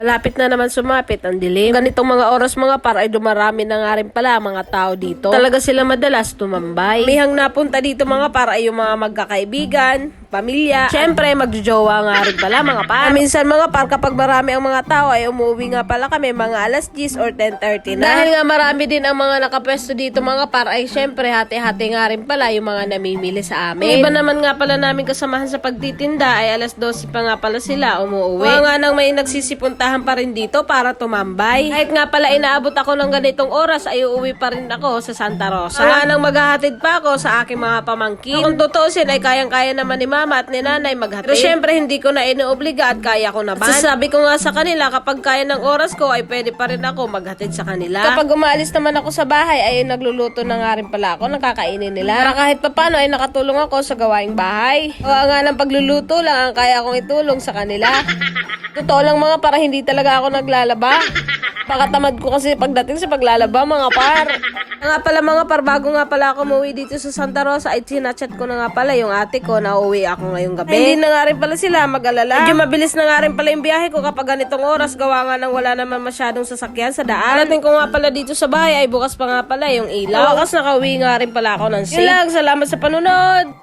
Malapit na naman sumapit ang dilim. Ganitong mga oras mga par ay dumarami na nga rin pala mga tao dito. Talaga sila madalas tumambay. Mihang napunta dito mga par ay yung mga magkakaibigan, pamilya. Siyempre magjojowa nga rin pala mga par. Minsan mga par kapag marami ang mga tao ay umuwi nga pala kami mga alas 10 or 10:30 na. Dahil nga marami din ang mga nakapwesto dito mga par ay siyempre hati-hati nga rin pala yung mga namimili sa amin. Iba naman nga pala namin kasamahan sa pagtitinda ay alas 12 pa nga pala sila umuwi. Kaya nga nang may nagsisipuntahan pa rin dito para tumambay. Kahit nga pala inaabot ako ng ganitong oras ay uuwi pa rin ako sa Santa Rosa. Nga nang maghahatid pa ako sa aking mga pamangkin. Kung tutuusin ay kayang-kaya naman ni mama at ni nanay maghatid. Pero syempre hindi ko na inuobliga at kaya ko naman. At sasabi ko nga sa kanila kapag kaya ng oras ko ay pwede pa rin ako maghatid sa kanila. Kapag umaalis naman ako sa bahay ay nagluluto na nga rin pala ako, nakakainin nila. Para kahit papano ay nakatulong ako sa gawaing bahay. O nga ng pagluluto lang ang kaya kong itulong sa kanila. Totoo lang mga para hindi talaga ako naglalaba. Pakatamad ko kasi pagdating sa paglalaba mga par. Nga pala mga par, bago nga pala ako umuwi dito sa Santa Rosa ay sinachat ko na nga pala yung ate ko na uuwi ako ngayong gabi. Ay, hindi na nga rin pala sila mag-alala. Medyo mabilis na nga rin pala yung biyahe ko kapag ganitong oras gawa nga nang wala naman masyadong sasakyan sa daan. Parating ko nga pala dito sa bahay ay bukas pa nga pala yung ilaw. Wakas nakauwi nga rin pala ako ng safe. Salamat sa panunod!